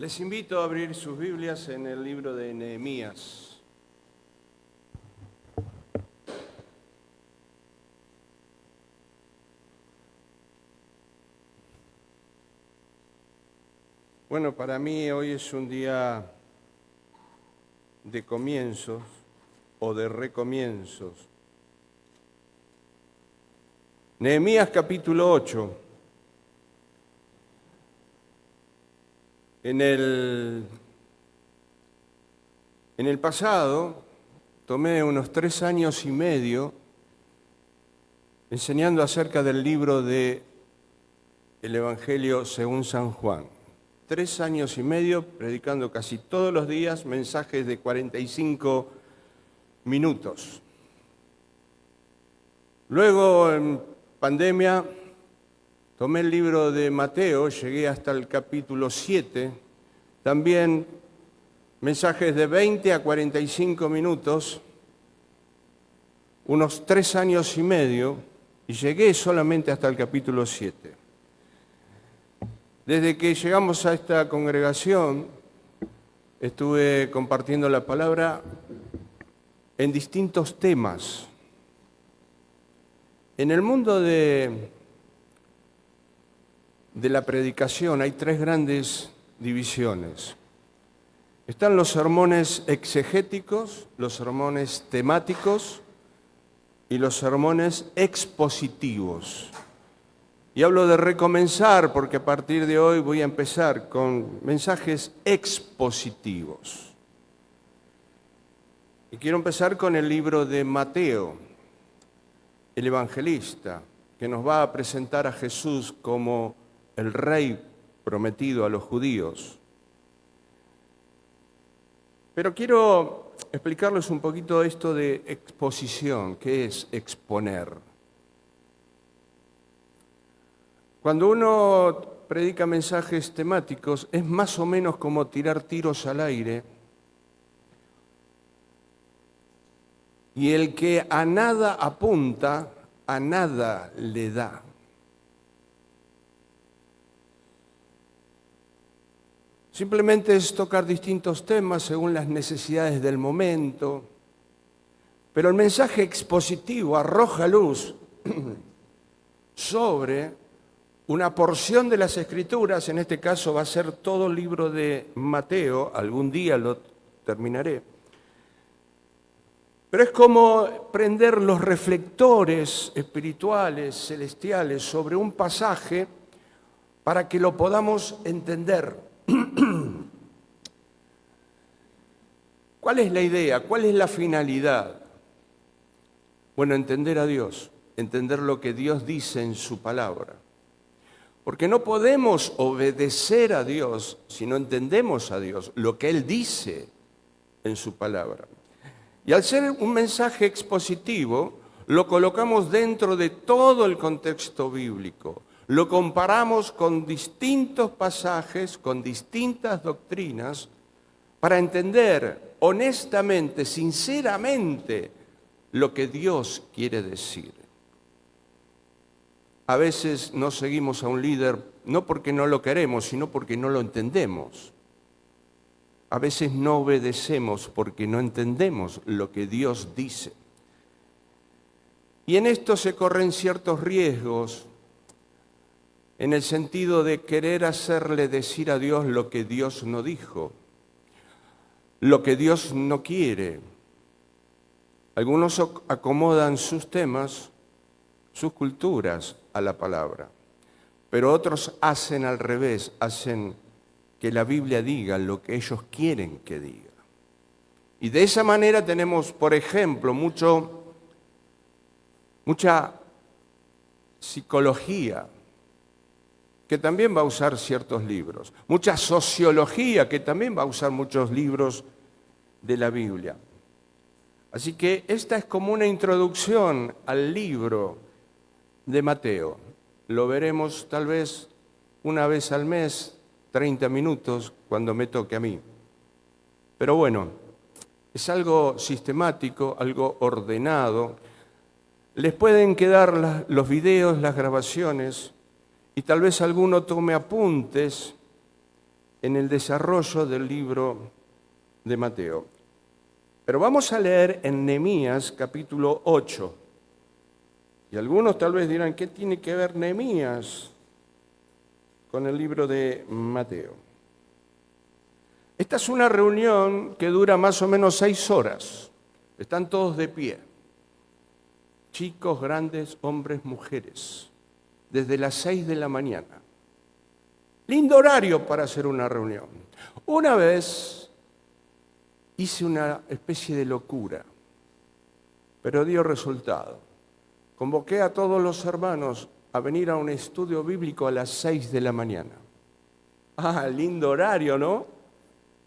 Les invito a abrir sus Biblias en el libro de Nehemías. Bueno, para mí hoy es un día de comienzos o de recomienzos. Nehemías capítulo 8. En el pasado tomé unos 3 años y medio enseñando acerca del libro de el Evangelio según San Juan. 3 años y medio predicando casi todos los días mensajes de 45 minutos. Luego, en pandemia, tomé el libro de Mateo, llegué hasta el capítulo 7, también mensajes de 20 a 45 minutos, unos 3 años y medio, y llegué solamente hasta el capítulo 7. Desde que llegamos a esta congregación, estuve compartiendo la palabra en distintos temas. En el mundo de la predicación hay 3 grandes divisiones. Están los sermones exegéticos, los sermones temáticos y los sermones expositivos. Y hablo de recomenzar porque a partir de hoy voy a empezar con mensajes expositivos. Y quiero empezar con el libro de Mateo, el evangelista, que nos va a presentar a Jesús como el rey prometido a los judíos. Pero quiero explicarles un poquito esto de exposición, ¿qué es exponer? Cuando uno predica mensajes temáticos, es más o menos como tirar tiros al aire, y el que a nada apunta, a nada le da. Simplemente es tocar distintos temas según las necesidades del momento, pero el mensaje expositivo arroja luz sobre una porción de las Escrituras. En este caso va a ser todo el libro de Mateo, algún día lo terminaré. Pero es como prender los reflectores espirituales, celestiales, sobre un pasaje para que lo podamos entender. ¿Cuál es la idea? ¿Cuál es la finalidad? Bueno, entender a Dios, entender lo que Dios dice en su palabra. Porque no podemos obedecer a Dios si no entendemos a Dios, lo que Él dice en su palabra. Y al ser un mensaje expositivo, lo colocamos dentro de todo el contexto bíblico. Lo comparamos con distintos pasajes, con distintas doctrinas, para entender honestamente, sinceramente, lo que Dios quiere decir. A veces no seguimos a un líder, no porque no lo queremos, sino porque no lo entendemos. A veces no obedecemos porque no entendemos lo que Dios dice. Y en esto se corren ciertos riesgos, en el sentido de querer hacerle decir a Dios lo que Dios no dijo, lo que Dios no quiere. Algunos acomodan sus temas, sus culturas a la palabra, pero otros hacen al revés, hacen que la Biblia diga lo que ellos quieren que diga. Y de esa manera tenemos, por ejemplo, mucha psicología, que también va a usar ciertos libros, mucha sociología, que también va a usar muchos libros de la Biblia. Así que esta es como una introducción al libro de Mateo. Lo veremos tal vez una vez al mes, 30 minutos, cuando me toque a mí. Pero bueno, es algo sistemático, algo ordenado. Les pueden quedar los videos, las grabaciones, y tal vez alguno tome apuntes en el desarrollo del libro de Mateo. Pero vamos a leer en Nehemías capítulo 8. Y algunos tal vez dirán, ¿qué tiene que ver Nehemías con el libro de Mateo? Esta es una reunión que dura más o menos 6 horas. Están todos de pie. Chicos, grandes, hombres, mujeres. Desde las 6 de la mañana. Lindo horario para hacer una reunión. Una vez hice una especie de locura, pero dio resultado. Convoqué a todos los hermanos a venir a un estudio bíblico a las 6 de la mañana. Ah, lindo horario, ¿no?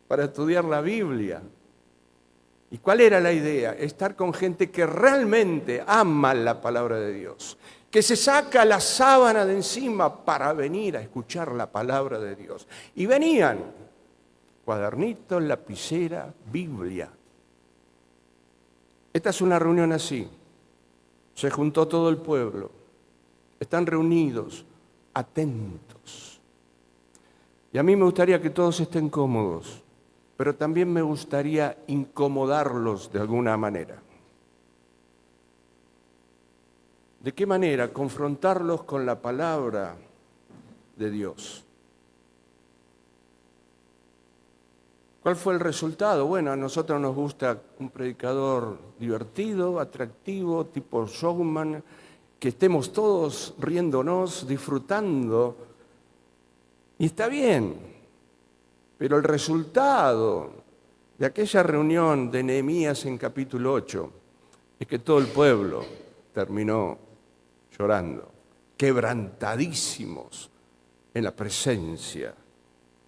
Para estudiar la Biblia. ¿Y cuál era la idea? Estar con gente que realmente ama la palabra de Dios, que se saca la sábana de encima para venir a escuchar la palabra de Dios. Y venían, cuadernitos, lapicera, Biblia. Esta es una reunión así. Se juntó todo el pueblo. Están reunidos, atentos. Y a mí me gustaría que todos estén cómodos, pero también me gustaría incomodarlos de alguna manera. ¿De qué manera? Confrontarlos con la palabra de Dios. ¿Cuál fue el resultado? Bueno, a nosotros nos gusta un predicador divertido, atractivo, tipo showman, que estemos todos riéndonos, disfrutando. Y está bien, pero el resultado de aquella reunión de Nehemías en capítulo 8 es que todo el pueblo terminó llorando, quebrantadísimos en la presencia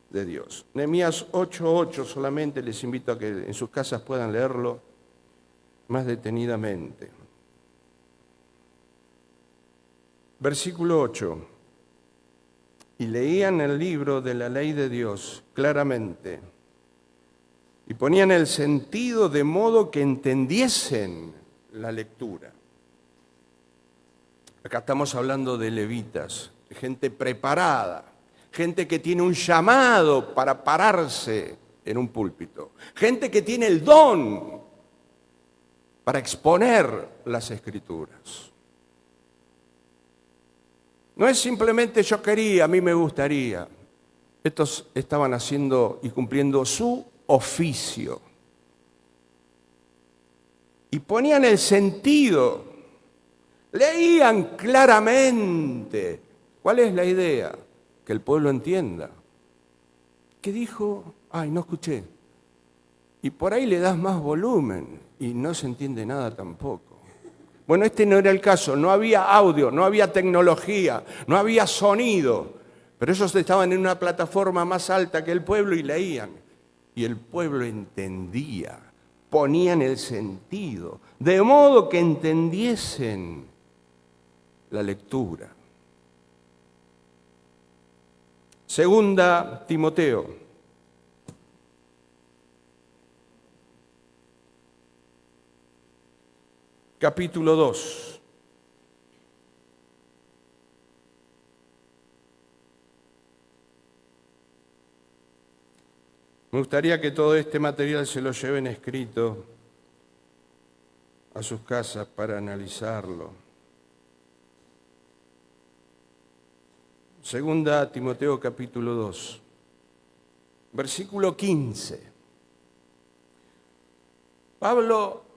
de Dios. Nehemías 8:8 solamente, les invito a que en sus casas puedan leerlo más detenidamente. Versículo 8. Y leían el libro de la ley de Dios claramente y ponían el sentido de modo que entendiesen la lectura. Acá estamos hablando de levitas, de gente preparada, gente que tiene un llamado para pararse en un púlpito, gente que tiene el don para exponer las Escrituras. No es simplemente yo quería, a mí me gustaría. Estos estaban haciendo y cumpliendo su oficio. Y ponían el sentido, leían claramente. ¿Cuál es la idea? Que el pueblo entienda. ¿Qué dijo? Ay, no escuché. Y por ahí le das más volumen y no se entiende nada tampoco. Bueno, este no era el caso, no había audio, no había tecnología, no había sonido, pero ellos estaban en una plataforma más alta que el pueblo y leían. Y el pueblo entendía, ponían el sentido, de modo que entendiesen la lectura. Segunda Timoteo. Capítulo 2. Me gustaría que todo este material se lo lleven escrito a sus casas para analizarlo. Segunda Timoteo capítulo 2, versículo 15. Pablo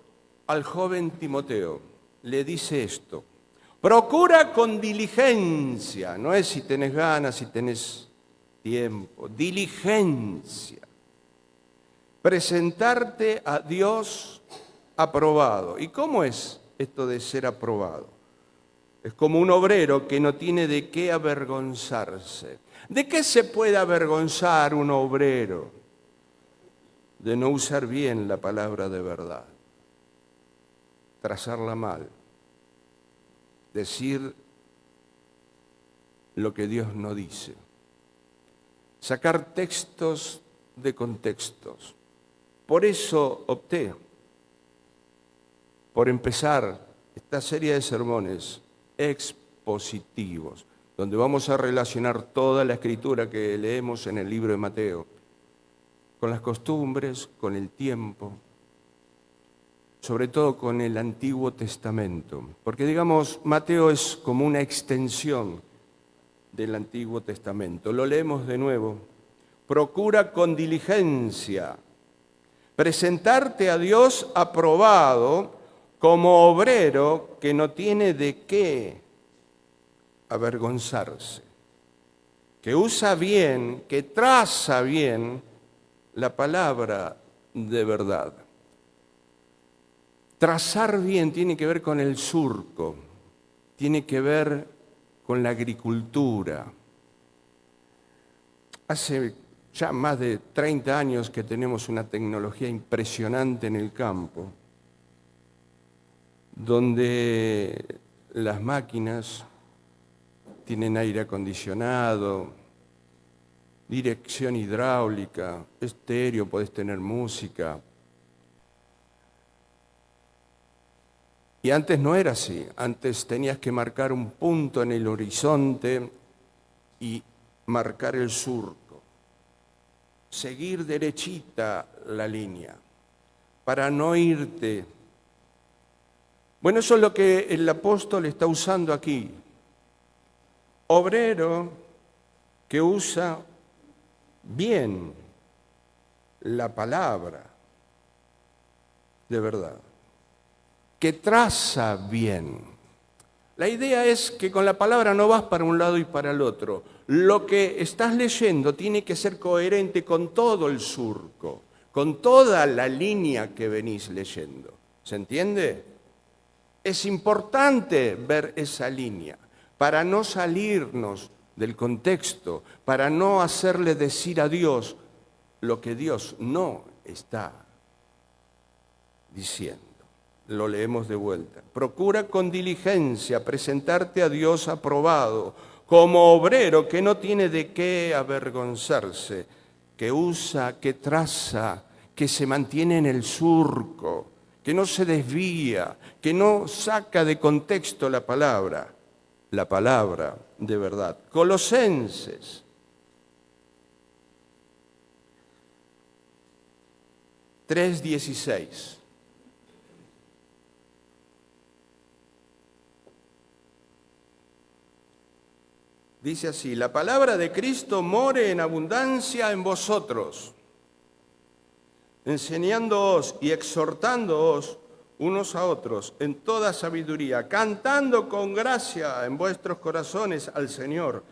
al joven Timoteo le dice esto: procura con diligencia, no es si tenés ganas, si tenés tiempo, diligencia, presentarte a Dios aprobado. ¿Y cómo es esto de ser aprobado? Es como un obrero que no tiene de qué avergonzarse. ¿De qué se puede avergonzar un obrero? De no usar bien la palabra de verdad, trazarla mal, decir lo que Dios no dice, sacar textos de contextos. Por eso opté por empezar esta serie de sermones expositivos, donde vamos a relacionar toda la escritura que leemos en el libro de Mateo, con las costumbres, con el tiempo, sobre todo con el Antiguo Testamento. Porque digamos, Mateo es como una extensión del Antiguo Testamento. Lo leemos de nuevo. Procura con diligencia presentarte a Dios aprobado como obrero que no tiene de qué avergonzarse, que usa bien, que traza bien la palabra de verdad. Trazar bien tiene que ver con el surco, tiene que ver con la agricultura. Hace ya más de 30 años que tenemos una tecnología impresionante en el campo, donde las máquinas tienen aire acondicionado, dirección hidráulica, estéreo, podés tener música. Y antes no era así, antes tenías que marcar un punto en el horizonte y marcar el surco, seguir derechita la línea, para no irte. Bueno, eso es lo que el apóstol está usando aquí. Obrero que usa bien la palabra de verdad, que traza bien. La idea es que con la palabra no vas para un lado y para el otro. Lo que estás leyendo tiene que ser coherente con todo el surco, con toda la línea que venís leyendo. ¿Se entiende? Es importante ver esa línea para no salirnos del contexto, para no hacerle decir a Dios lo que Dios no está diciendo. Lo leemos de vuelta. Procura con diligencia presentarte a Dios aprobado, como obrero que no tiene de qué avergonzarse, que usa, que traza, que se mantiene en el surco, que no se desvía, que no saca de contexto la palabra de verdad. Colosenses 3:16. Dice así: la palabra de Cristo more en abundancia en vosotros, enseñándoos y exhortándoos unos a otros en toda sabiduría, cantando con gracia en vuestros corazones al Señor,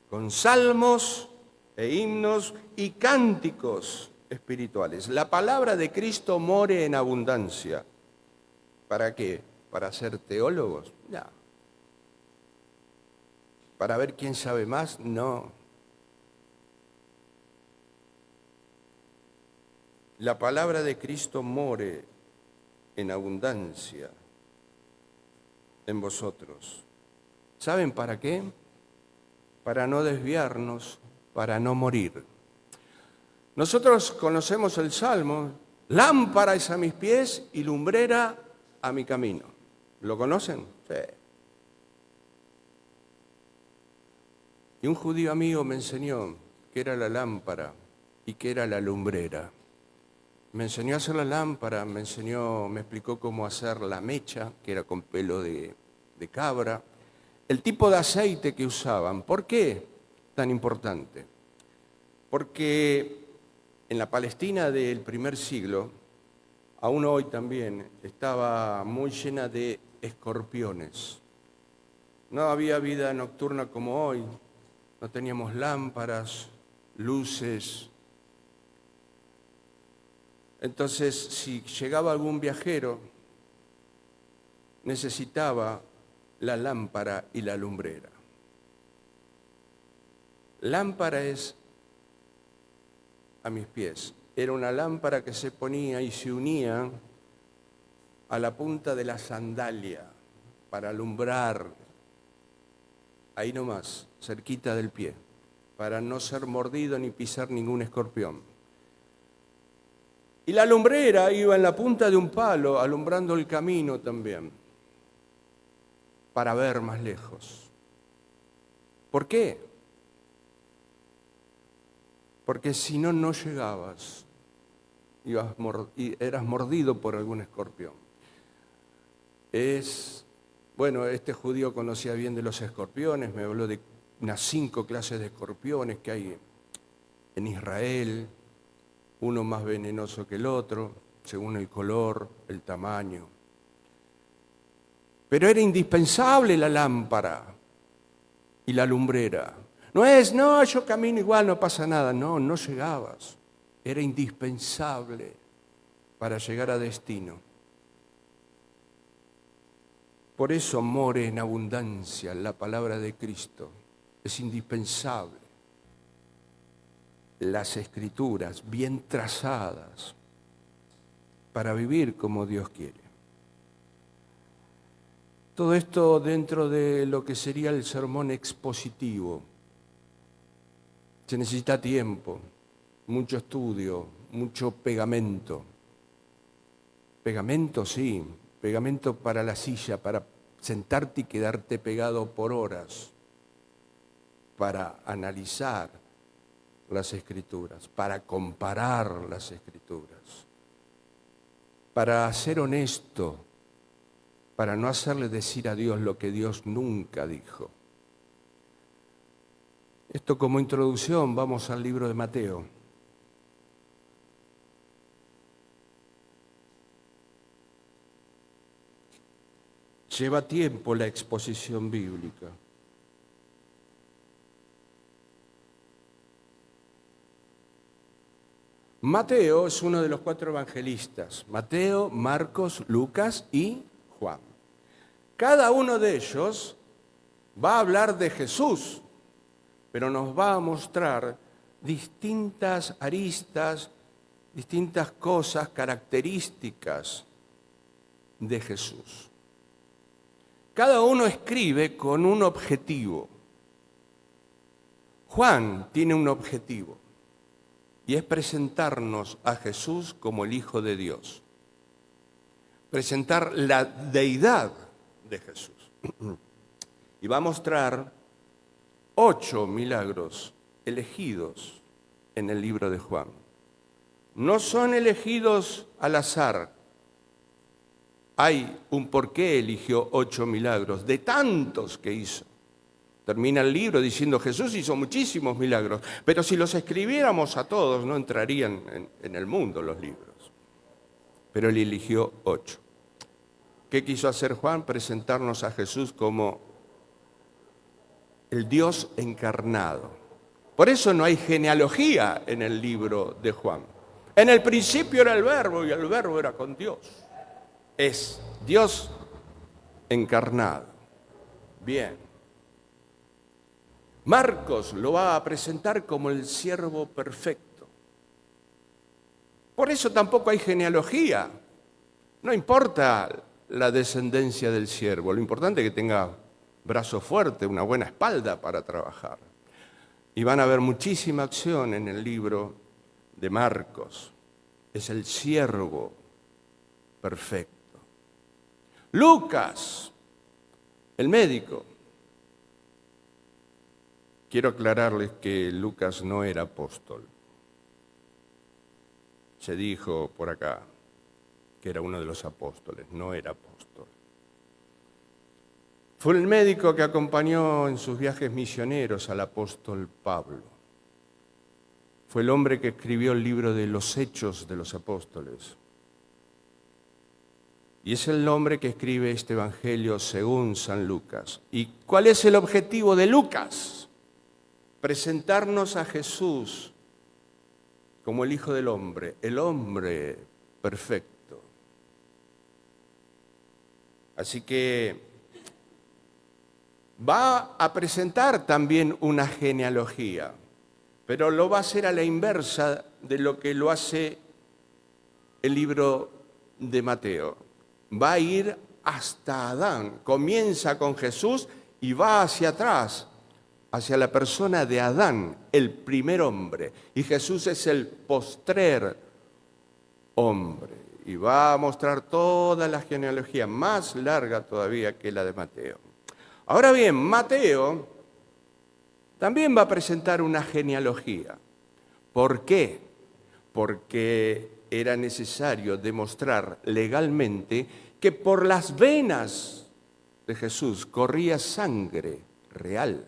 con salmos e himnos y cánticos espirituales. La palabra de Cristo more en abundancia. ¿Para qué? ¿Para ser teólogos? No. ¿Para ver quién sabe más? No. La palabra de Cristo more en abundancia en vosotros. ¿Saben para qué? Para no desviarnos, para no morir. Nosotros conocemos el Salmo: lámpara es a mis pies y lumbrera a mi camino. ¿Lo conocen? Sí. Y un judío amigo me enseñó qué era la lámpara y qué era la lumbrera. Me enseñó a hacer la lámpara, me explicó cómo hacer la mecha, que era con pelo de cabra, el tipo de aceite que usaban. ¿Por qué tan importante? Porque en la Palestina del primer siglo, aún hoy también, estaba muy llena de escorpiones. No había vida nocturna como hoy. No teníamos lámparas, luces. Entonces, si llegaba algún viajero, necesitaba la lámpara y la lumbrera. Lámpara es a mis pies. Era una lámpara que se ponía y se unía a la punta de la sandalia para alumbrar ahí nomás, cerquita del pie, para no ser mordido ni pisar ningún escorpión. Y la lumbrera iba en la punta de un palo, alumbrando el camino también, para ver más lejos. ¿Por qué? Porque si no, no llegabas y eras mordido por algún escorpión. Bueno, este judío conocía bien de los escorpiones, me habló de unas 5 clases de escorpiones que hay en Israel, uno más venenoso que el otro, según el color, el tamaño. Pero era indispensable la lámpara y la lumbrera. No, yo camino igual, no pasa nada. No llegabas. Era indispensable para llegar a destino. Por eso more en abundancia la palabra de Cristo. Es indispensable. Las Escrituras bien trazadas para vivir como Dios quiere. Todo esto dentro de lo que sería el sermón expositivo. Se necesita tiempo, mucho estudio, mucho pegamento. Pegamento, sí, pegamento para la silla, para sentarte y quedarte pegado por horas, para analizar las Escrituras, para comparar las Escrituras, para ser honesto, para no hacerle decir a Dios lo que Dios nunca dijo. Esto como introducción, vamos al libro de Mateo. Lleva tiempo la exposición bíblica. Mateo es uno de los 4 evangelistas. Mateo, Marcos, Lucas y Juan. Cada uno de ellos va a hablar de Jesús, pero nos va a mostrar distintas aristas, distintas cosas, características de Jesús. Cada uno escribe con un objetivo. Juan tiene un objetivo y es presentarnos a Jesús como el Hijo de Dios. Presentar la deidad de Jesús. Y va a mostrar 8 milagros elegidos en el libro de Juan. No son elegidos al azar. Hay un porqué eligió 8 milagros, de tantos que hizo. Termina el libro diciendo Jesús hizo muchísimos milagros, pero si los escribiéramos a todos no entrarían en el mundo los libros. Pero él eligió 8. ¿Qué quiso hacer Juan? Presentarnos a Jesús como el Dios encarnado. Por eso no hay genealogía en el libro de Juan. En el principio era el Verbo y el Verbo era con Dios. Es Dios encarnado. Bien. Marcos lo va a presentar como el siervo perfecto. Por eso tampoco hay genealogía. No importa la descendencia del siervo, lo importante es que tenga brazo fuerte, una buena espalda para trabajar. Y van a ver muchísima acción en el libro de Marcos. Es el siervo perfecto. Lucas, el médico. Quiero aclararles que Lucas no era apóstol. Se dijo por acá que era uno de los apóstoles, no era apóstol. Fue el médico que acompañó en sus viajes misioneros al apóstol Pablo. Fue el hombre que escribió el libro de los Hechos de los Apóstoles. Y es el hombre que escribe este evangelio según San Lucas. ¿Y cuál es el objetivo de Lucas? Presentarnos a Jesús como el Hijo del Hombre, el hombre perfecto. Así que va a presentar también una genealogía, pero lo va a hacer a la inversa de lo que lo hace el libro de Mateo. Va a ir hasta Adán, comienza con Jesús y va hacia atrás, hacia la persona de Adán, el primer hombre. Y Jesús es el postrer hombre. Y va a mostrar toda la genealogía, más larga todavía que la de Mateo. Ahora bien, Mateo también va a presentar una genealogía. ¿Por qué? Porque era necesario demostrar legalmente que por las venas de Jesús corría sangre real.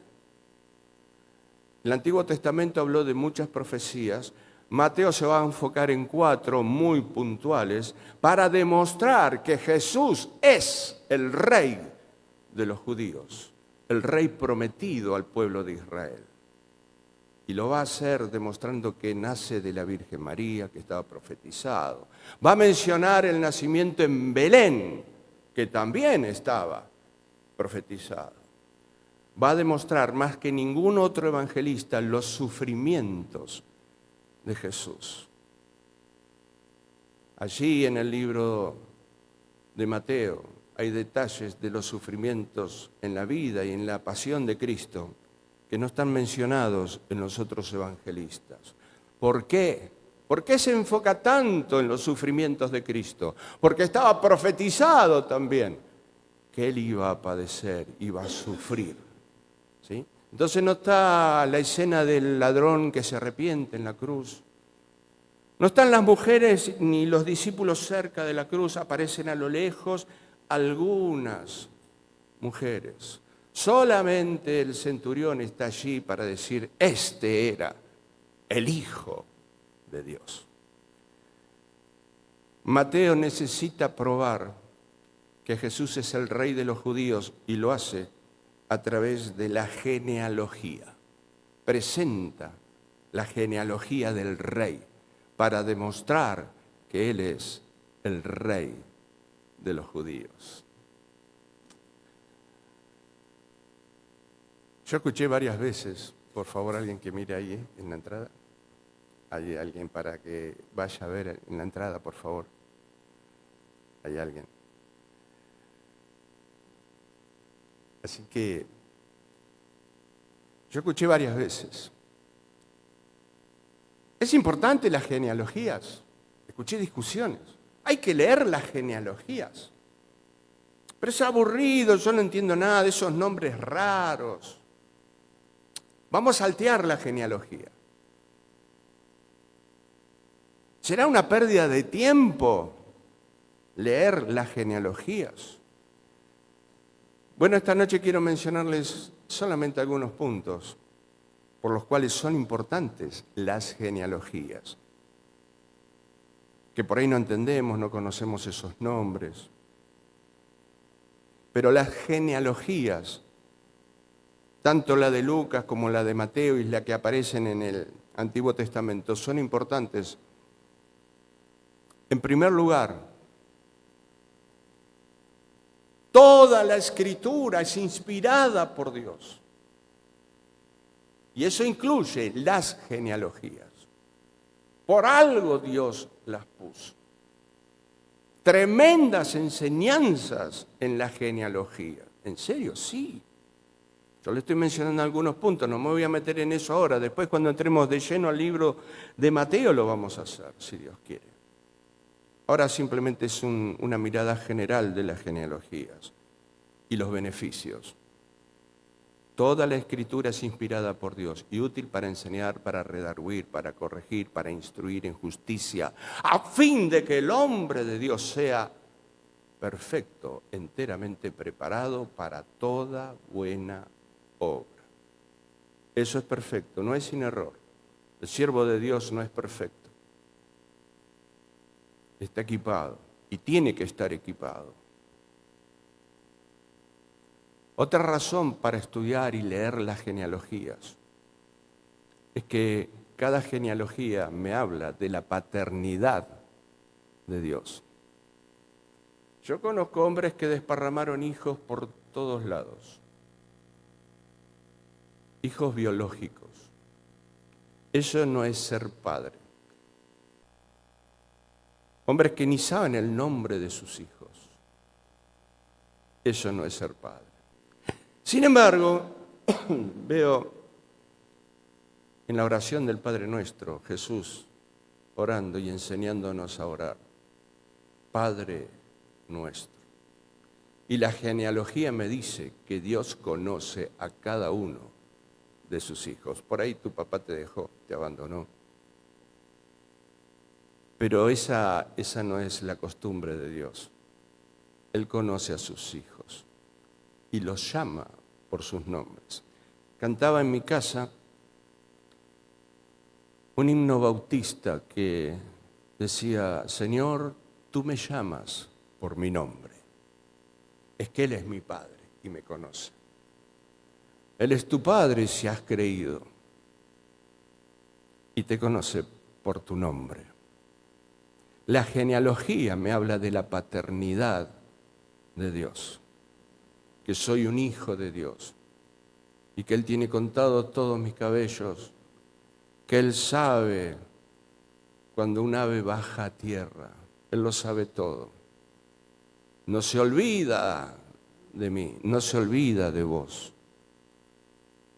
El Antiguo Testamento habló de muchas profecías. Mateo se va a enfocar en 4 muy puntuales para demostrar que Jesús es el rey de los judíos, el rey prometido al pueblo de Israel. Y lo va a hacer demostrando que nace de la Virgen María, que estaba profetizado. Va a mencionar el nacimiento en Belén, que también estaba profetizado. Va a demostrar más que ningún otro evangelista los sufrimientos de Jesús. Allí en el libro de Mateo hay detalles de los sufrimientos en la vida y en la pasión de Cristo que no están mencionados en los otros evangelistas. ¿Por qué? ¿Por qué se enfoca tanto en los sufrimientos de Cristo? Porque estaba profetizado también que Él iba a padecer, iba a sufrir. ¿Sí? Entonces no está la escena del ladrón que se arrepiente en la cruz. No están las mujeres ni los discípulos cerca de la cruz, aparecen a lo lejos algunas mujeres. Solamente el centurión está allí para decir, este era el Hijo de Dios. Mateo necesita probar que Jesús es el Rey de los judíos y lo hace a través de la genealogía. Presenta la genealogía del Rey para demostrar que Él es el Rey de los judíos. Yo escuché varias veces, por favor, alguien que mire ahí en la entrada. Hay alguien para que vaya a ver en la entrada, por favor. Hay alguien. Así que yo escuché varias veces. Es importante las genealogías. Escuché discusiones. Hay que leer las genealogías. Pero es aburrido, yo no entiendo nada de esos nombres raros. Vamos a saltear la genealogía. ¿Será una pérdida de tiempo leer las genealogías? Bueno, esta noche quiero mencionarles solamente algunos puntos por los cuales son importantes las genealogías. Que por ahí no entendemos, no conocemos esos nombres. Pero las genealogías, tanto la de Lucas como la de Mateo y la que aparecen en el Antiguo Testamento, son importantes. En primer lugar, toda la Escritura es inspirada por Dios. Y eso incluye las genealogías. Por algo Dios las puso. Tremendas enseñanzas en la genealogía. ¿En serio? Sí. Yo le estoy mencionando algunos puntos, no me voy a meter en eso ahora. Después, cuando entremos de lleno al libro de Mateo, lo vamos a hacer, si Dios quiere. Ahora simplemente es una mirada general de las genealogías y los beneficios. Toda la Escritura es inspirada por Dios y útil para enseñar, para redarguir, para corregir, para instruir en justicia, a fin de que el hombre de Dios sea perfecto, enteramente preparado para toda buena obra. Eso es perfecto, no es sin error. El siervo de Dios no es perfecto. Está equipado y tiene que estar equipado. Otra razón para estudiar y leer las genealogías es que cada genealogía me habla de la paternidad de Dios. Yo conozco hombres que desparramaron hijos por todos lados, hijos biológicos. Eso no es ser padre. Hombres que ni saben el nombre de sus hijos. Eso no es ser padre. Sin embargo, veo en la oración del Padre Nuestro, Jesús orando y enseñándonos a orar. Padre nuestro. Y la genealogía me dice que Dios conoce a cada uno de sus hijos. Por ahí tu papá te dejó, te abandonó. Pero esa no es la costumbre de Dios. Él conoce a sus hijos y los llama por sus nombres. Cantaba en mi casa un himno bautista que decía: Señor, tú me llamas por mi nombre. Es que Él es mi Padre y me conoce. Él es tu Padre si has creído y te conoce por tu nombre. La genealogía me habla de la paternidad de Dios, que soy un hijo de Dios y que Él tiene contado todos mis cabellos, que Él sabe cuando un ave baja a tierra, Él lo sabe todo. No se olvida de mí, no se olvida de vos.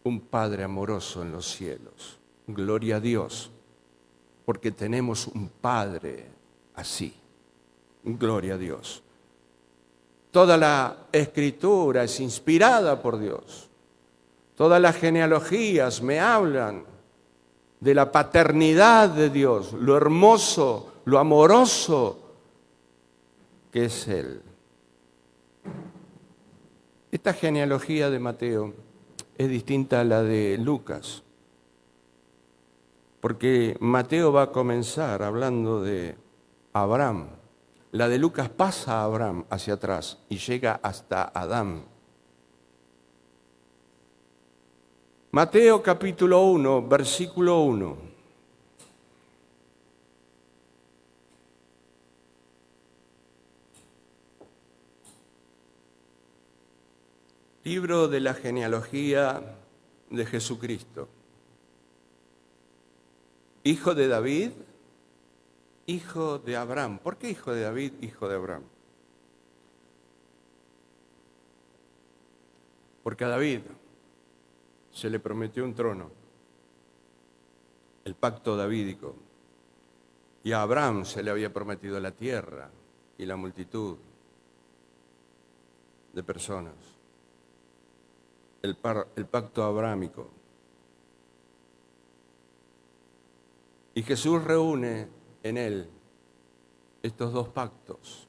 Un Padre amoroso en los cielos. Gloria a Dios, porque tenemos un Padre así. Gloria a Dios. Toda la Escritura es inspirada por Dios. Todas las genealogías me hablan de la paternidad de Dios, lo hermoso, lo amoroso que es Él. Esta genealogía de Mateo es distinta a la de Lucas, porque Mateo va a comenzar hablando de Abraham. La de Lucas pasa a Abraham hacia atrás y llega hasta Adán. Mateo capítulo 1, versículo 1. Libro de la genealogía de Jesucristo. Hijo de David, hijo de Abraham. ¿Por qué hijo de David, hijo de Abraham? Porque a David se le prometió un trono, el pacto davídico, y a Abraham se le había prometido la tierra y la multitud de personas, el pacto abrámico. Y Jesús reúne en él estos dos pactos.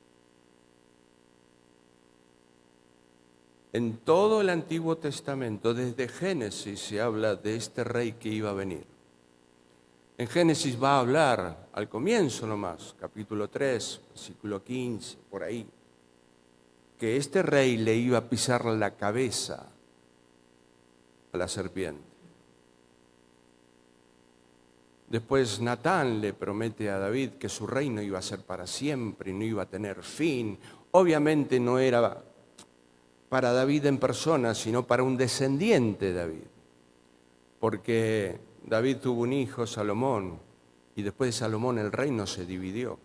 En todo el Antiguo Testamento, desde Génesis, se habla de este rey que iba a venir. En Génesis va a hablar, al comienzo nomás, capítulo 3, versículo 15, por ahí, que este rey le iba a pisar la cabeza a la serpiente. Después Natán le promete a David que su reino iba a ser para siempre y no iba a tener fin. Obviamente no era para David en persona, sino para un descendiente de David. Porque David tuvo un hijo, Salomón, y después de Salomón el reino se dividió.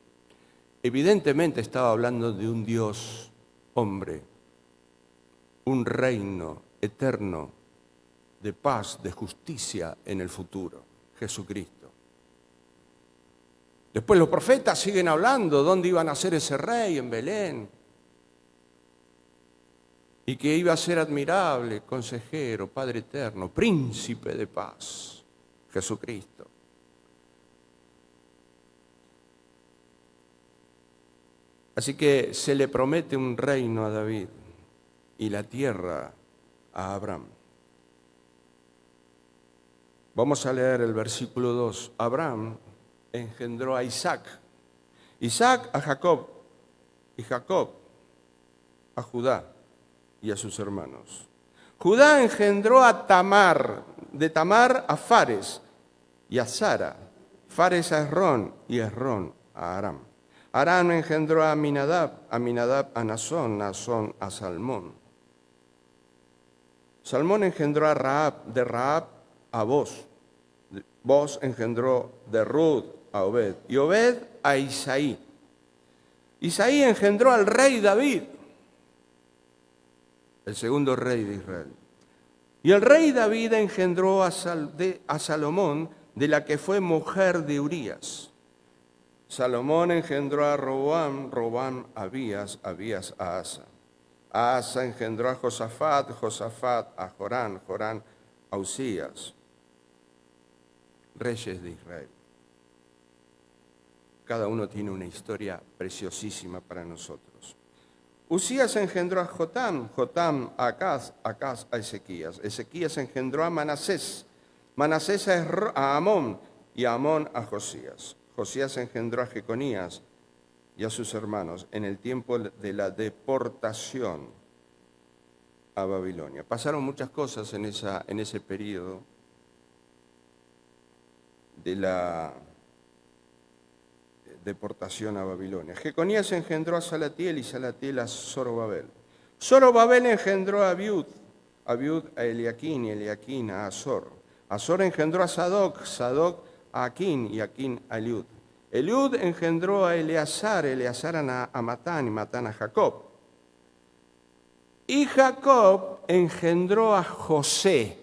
Evidentemente estaba hablando de un Dios hombre, un reino eterno de paz, de justicia en el futuro, Jesucristo. Después los profetas siguen hablando dónde iba a nacer ese rey, en Belén, y que iba a ser admirable, consejero, Padre eterno, príncipe de paz, Jesucristo. Así que se le promete un reino a David y la tierra a Abraham. Vamos a leer el versículo 2. Abraham engendró a Isaac, Isaac a Jacob y Jacob a Judá y a sus hermanos. Judá engendró a Tamar, de Tamar a Fares y a Sara, Fares a Esrón y Esrón a Aram. Aram engendró a Aminadab, Aminadab a Nazón, Nazón a Salmón. Salmón engendró a Rahab, de Rahab a Boz. Boz engendró de Ruth a Obed y Obed a Isaí. Isaí engendró al rey David, el segundo rey de Israel. Y el rey David engendró a Salomón, de la que fue mujer de Urías. Salomón engendró a Roboam, Roboam a Abías, Abías a Asa. Asa engendró a Josafat, Josafat a Jorán, Jorán a Usías, reyes de Israel. Cada uno tiene una historia preciosísima para nosotros. Usías engendró a Jotam, Jotam a Acaz, Acaz a Ezequías. Ezequías engendró a Manasés, Manasés a Amón y a Amón a Josías. Josías engendró a Jeconías y a sus hermanos en el tiempo de la deportación a Babilonia. Pasaron muchas cosas en ese periodo de la deportación a Babilonia. Jeconías engendró a Salatiel y Salatiel a Zorobabel. Zorobabel engendró a Abiud, Abiud a Eliaquín y Eliaquín a Azor. Azor engendró a Sadoc, Sadoc a Aquín y Aquín a Eliud. Eliud engendró a Eleazar, Eleazar a Matán y Matán a Jacob. Y Jacob engendró a José,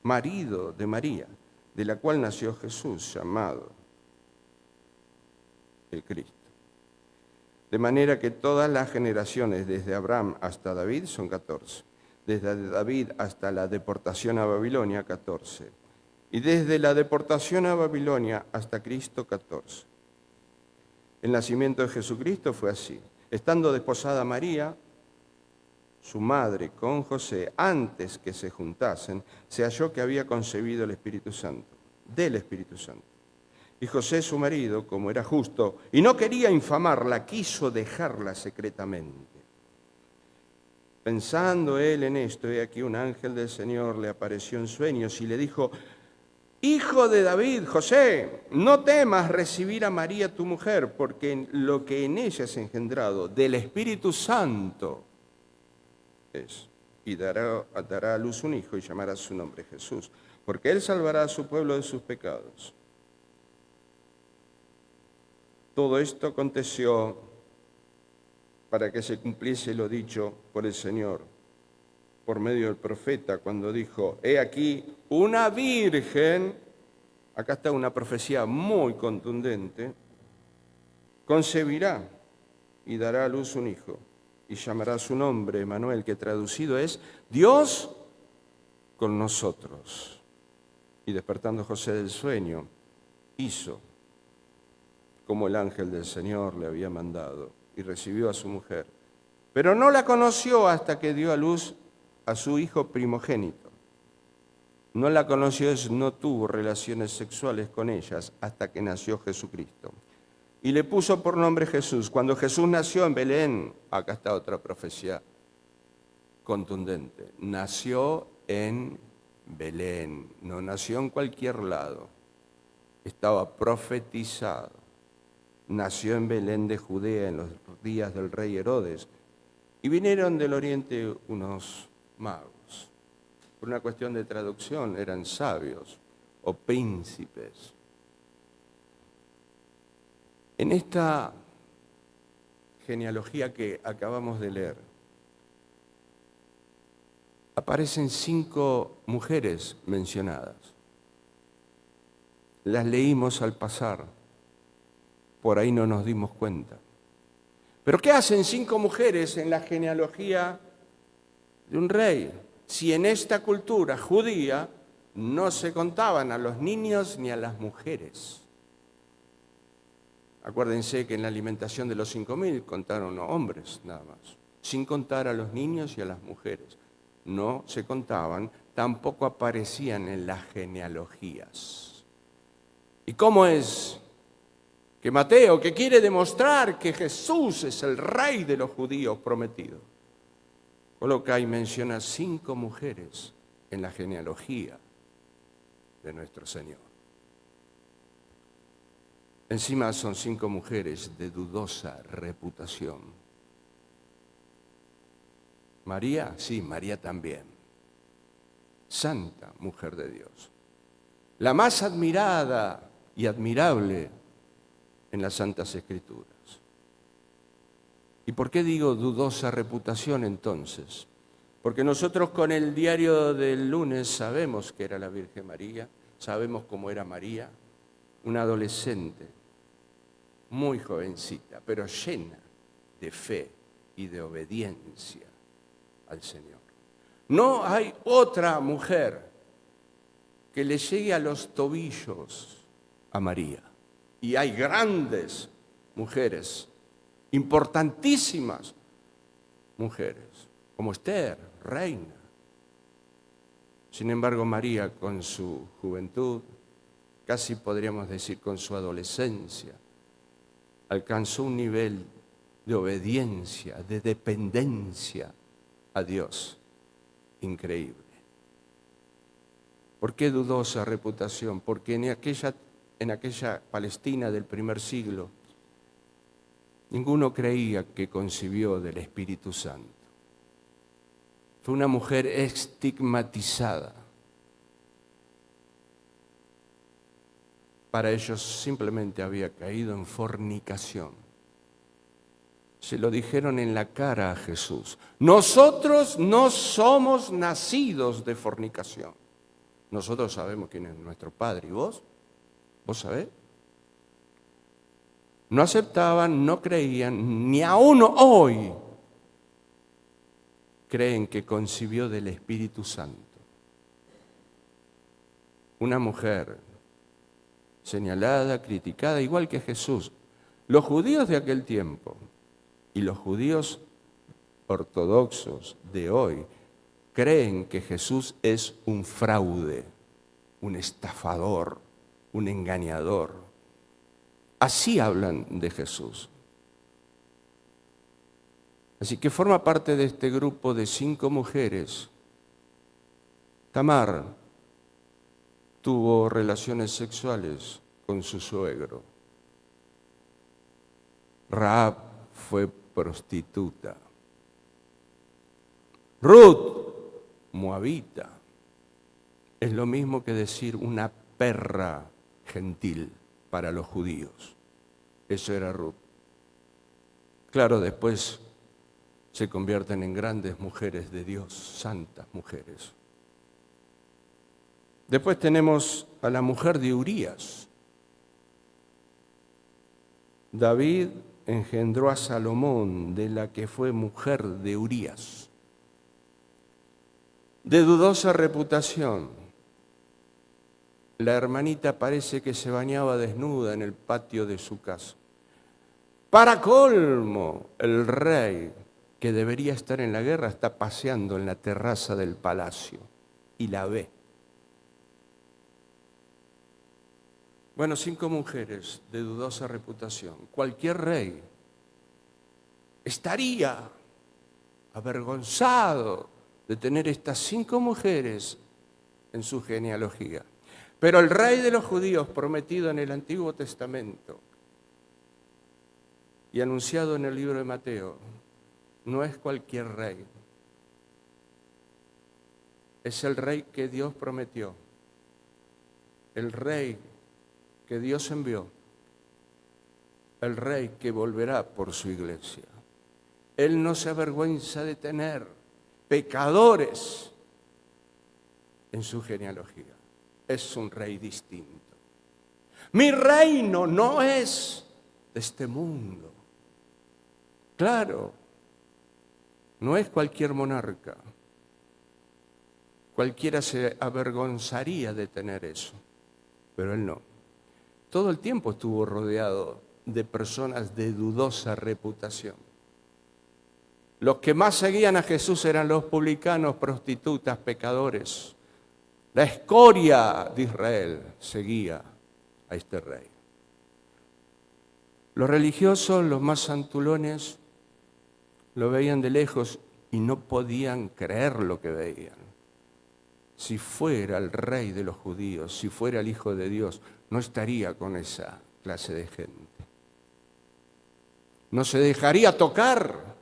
marido de María, de la cual nació Jesús, llamado el Cristo. De manera que todas las generaciones, desde Abraham hasta David, son 14. Desde David hasta la deportación a Babilonia, 14. Y desde la deportación a Babilonia hasta Cristo, 14. El nacimiento de Jesucristo fue así. Estando desposada María, su madre, con José, antes que se juntasen, se halló que había concebido el Espíritu Santo, del Espíritu Santo. Y José, su marido, como era justo y no quería infamarla, quiso dejarla secretamente. Pensando él en esto, he aquí un ángel del Señor le apareció en sueños y le dijo: Hijo de David, José, no temas recibir a María tu mujer, porque lo que en ella es engendrado del Espíritu Santo es, y dará a luz un hijo y llamará su nombre Jesús, porque él salvará a su pueblo de sus pecados. Todo esto aconteció para que se cumpliese lo dicho por el Señor, por medio del profeta, cuando dijo: he aquí, una virgen, acá está una profecía muy contundente, concebirá y dará a luz un hijo, y llamará su nombre Emmanuel, que traducido es Dios con nosotros. Y despertando José del sueño, hizo como el ángel del Señor le había mandado, y recibió a su mujer. Pero no la conoció hasta que dio a luz a su hijo primogénito. No la conoció, no tuvo relaciones sexuales con ellas hasta que nació Jesucristo. Y le puso por nombre Jesús. Cuando Jesús nació en Belén, acá está otra profecía contundente, nació en Belén, no nació en cualquier lado, estaba profetizado. Nació en Belén de Judea en los días del rey Herodes, y vinieron del oriente unos magos. Por una cuestión de traducción, eran sabios o príncipes. En esta genealogía que acabamos de leer, aparecen 5 mujeres mencionadas. Las leímos al pasar. Por ahí no nos dimos cuenta. ¿Pero qué hacen 5 mujeres en la genealogía de un rey? Si en esta cultura judía no se contaban a los niños ni a las mujeres. Acuérdense que en la alimentación de los 5.000 contaron a hombres nada más, sin contar a los niños y a las mujeres. No se contaban, tampoco aparecían en las genealogías. ¿Y cómo es que Mateo, que quiere demostrar que Jesús es el rey de los judíos prometido, coloca y menciona 5 mujeres en la genealogía de nuestro Señor? Encima son 5 mujeres de dudosa reputación. María, sí, María también. Santa mujer de Dios. La más admirada y admirable en las Santas Escrituras. ¿Y por qué digo dudosa reputación entonces? Porque nosotros con el diario del lunes sabemos que era la Virgen María, sabemos cómo era María, una adolescente, muy jovencita, pero llena de fe y de obediencia al Señor. No hay otra mujer que le llegue a los tobillos a María. Y hay grandes mujeres, importantísimas mujeres, como Esther, reina. Sin embargo, María, con su juventud, casi podríamos decir con su adolescencia, alcanzó un nivel de obediencia, de dependencia a Dios increíble. ¿Por qué dudosa reputación? Porque en aquella Palestina del primer siglo, ninguno creía que concibió del Espíritu Santo. Fue una mujer estigmatizada. Para ellos simplemente había caído en fornicación. Se lo dijeron en la cara a Jesús. Nosotros no somos nacidos de fornicación. Nosotros sabemos quién es nuestro Padre. ¿Y vos? ¿Vos sabés? No aceptaban, no creían, ni aún hoy creen que concibió del Espíritu Santo. Una mujer señalada, criticada, igual que Jesús. Los judíos de aquel tiempo y los judíos ortodoxos de hoy creen que Jesús es un fraude, un estafador, un engañador. Así hablan de Jesús. Así que forma parte de este grupo de 5 mujeres. Tamar tuvo relaciones sexuales con su suegro. Rahab fue prostituta. Ruth, moabita. Es lo mismo que decir una perra gentil para los judíos. Eso era Ruth. Claro, después se convierten en grandes mujeres de Dios, santas mujeres. Después tenemos a la mujer de Urías. David engendró a Salomón, de la que fue mujer de Urías. De dudosa reputación. La hermanita parece que se bañaba desnuda en el patio de su casa. Para colmo, el rey, que debería estar en la guerra, está paseando en la terraza del palacio y la ve. Bueno, 5 mujeres de dudosa reputación. Cualquier rey estaría avergonzado de tener estas 5 mujeres en su genealogía. Pero el rey de los judíos, prometido en el Antiguo Testamento y anunciado en el libro de Mateo, no es cualquier rey. Es el rey que Dios prometió. El rey que Dios envió. El rey que volverá por su iglesia. Él no se avergüenza de tener pecadores en su genealogía. Es un rey distinto. Mi reino no es de este mundo. Claro, no es cualquier monarca. Cualquiera se avergonzaría de tener eso, pero él no. Todo el tiempo estuvo rodeado de personas de dudosa reputación. Los que más seguían a Jesús eran los publicanos, prostitutas, pecadores. La escoria de Israel seguía a este rey. Los religiosos, los más santulones, lo veían de lejos y no podían creer lo que veían. Si fuera el rey de los judíos, si fuera el Hijo de Dios, no estaría con esa clase de gente. No se dejaría tocar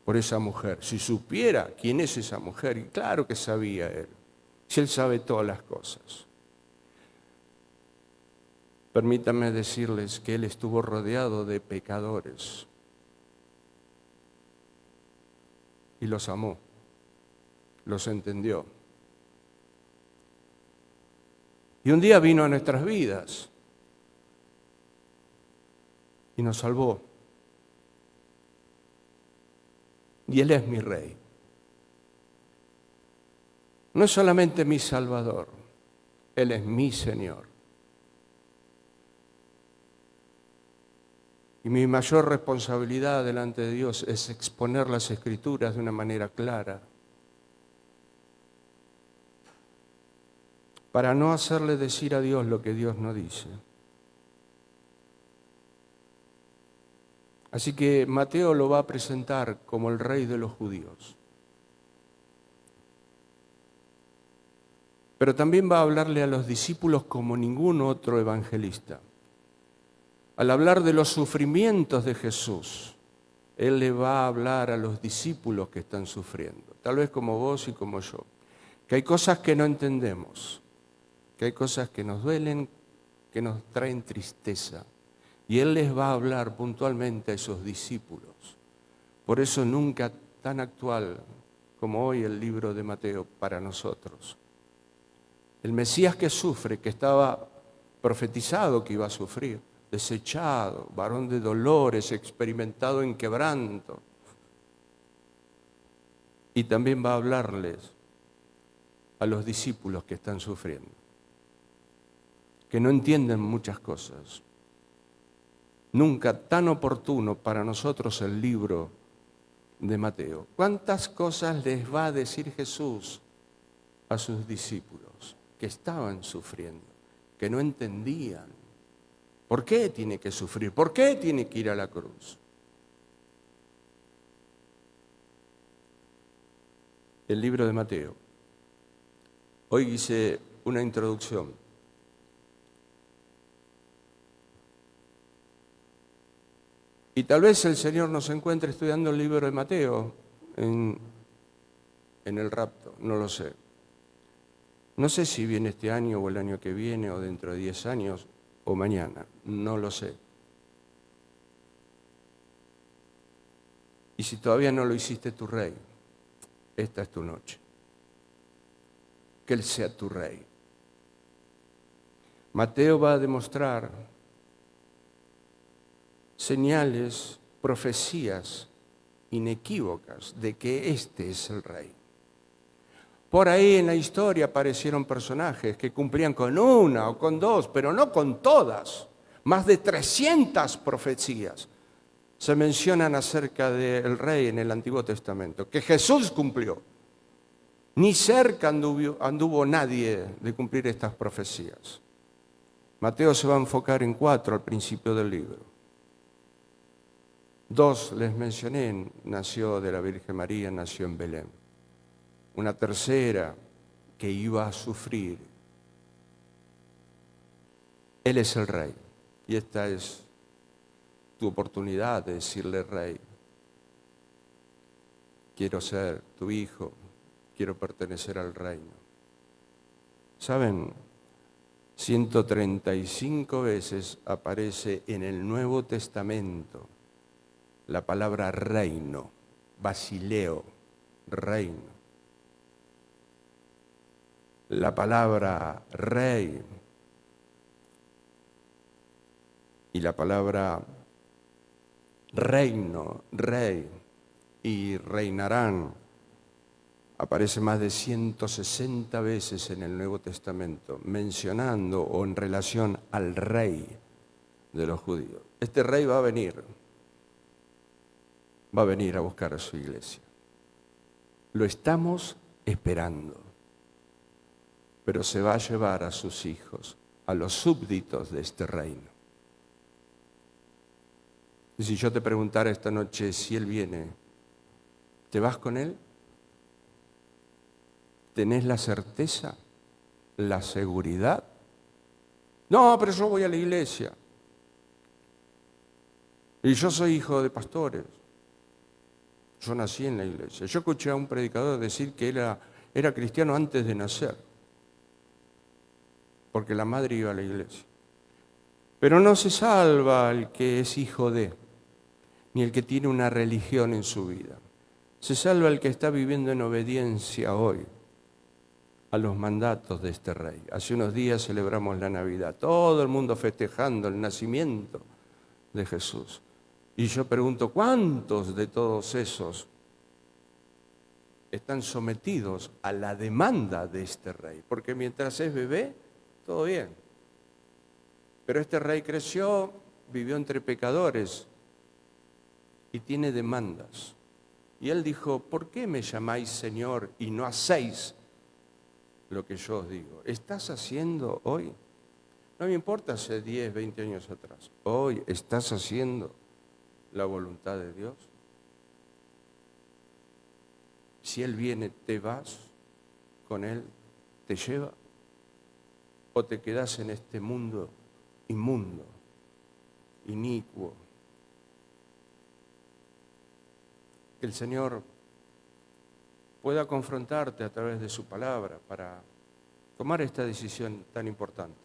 por esa mujer. Si supiera quién es esa mujer, y claro que sabía él, si él sabe todas las cosas. Permítanme decirles que él estuvo rodeado de pecadores y los amó, los entendió. Y un día vino a nuestras vidas y nos salvó. Y Él es mi Rey. No es solamente mi Salvador, Él es mi Señor. Y mi mayor responsabilidad delante de Dios es exponer las Escrituras de una manera clara, para no hacerle decir a Dios lo que Dios no dice. Así que Mateo lo va a presentar como el rey de los judíos. Pero también va a hablarle a los discípulos como ningún otro evangelista. Al hablar de los sufrimientos de Jesús, Él le va a hablar a los discípulos que están sufriendo, tal vez como vos y como yo, que hay cosas que no entendemos, que hay cosas que nos duelen, que nos traen tristeza. Y Él les va a hablar puntualmente a esos discípulos. Por eso nunca tan actual como hoy el libro de Mateo para nosotros. El Mesías que sufre, que estaba profetizado que iba a sufrir, desechado, varón de dolores, experimentado en quebranto. Y también va a hablarles a los discípulos que están sufriendo, que no entienden muchas cosas. Nunca tan oportuno para nosotros el libro de Mateo. ¿Cuántas cosas les va a decir Jesús a sus discípulos que estaban sufriendo, que no entendían? ¿Por qué tiene que sufrir? ¿Por qué tiene que ir a la cruz? El libro de Mateo. Hoy hice una introducción. Y tal vez el Señor nos encuentre estudiando el libro de Mateo en el rapto, no lo sé. No sé si viene este año o el año que viene o dentro de 10 años o mañana, no lo sé. Y si todavía no lo hiciste tu rey, esta es tu noche. Que Él sea tu rey. Mateo va a demostrar señales, profecías inequívocas de que este es el rey. Por ahí en la historia aparecieron personajes que cumplían con una o con dos, pero no con todas. Más de 300 profecías se mencionan acerca del rey en el Antiguo Testamento, que Jesús cumplió. Ni cerca anduvo nadie de cumplir estas profecías. Mateo se va a enfocar en 4 al principio del libro. 2 les mencioné, nació de la Virgen María, nació en Belén. Una tercera que iba a sufrir. Él es el rey y esta es tu oportunidad de decirle rey. Quiero ser tu hijo, quiero pertenecer al reino. ¿Saben? 135 veces aparece en el Nuevo Testamento la palabra reino, basileo, reino. La palabra rey y la palabra reino, rey y reinarán aparece más de 160 veces en el Nuevo Testamento, mencionando o en relación al rey de los judíos. Este rey va a venir a buscar a su iglesia. Lo estamos esperando. Pero se va a llevar a sus hijos, a los súbditos de este reino. Y si yo te preguntara esta noche si Él viene, ¿te vas con Él? ¿Tenés la certeza? ¿La seguridad? No, pero yo voy a la iglesia. Y yo soy hijo de pastores. Yo nací en la iglesia. Yo escuché a un predicador decir que era cristiano antes de nacer, porque la madre iba a la iglesia. Pero no se salva el que es hijo de, ni el que tiene una religión en su vida. Se salva el que está viviendo en obediencia hoy a los mandatos de este rey. Hace unos días celebramos la Navidad, todo el mundo festejando el nacimiento de Jesús. Y yo pregunto, ¿cuántos de todos esos están sometidos a la demanda de este rey, porque mientras es bebé, todo bien. Pero este rey creció, vivió entre pecadores y tiene demandas. Y él dijo, ¿por qué me llamáis Señor y no hacéis lo que yo os digo? ¿Estás haciendo hoy? No me importa hace 10, 20 años atrás. Hoy estás haciendo la voluntad de Dios. Si Él viene, ¿te vas con Él? ¿Te lleva? ¿O te quedás en este mundo inmundo, inicuo? Que el Señor pueda confrontarte a través de su palabra para tomar esta decisión tan importante.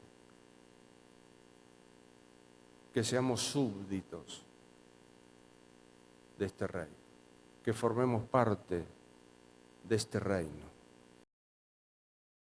Que seamos súbditos de este rey, que formemos parte de este reino.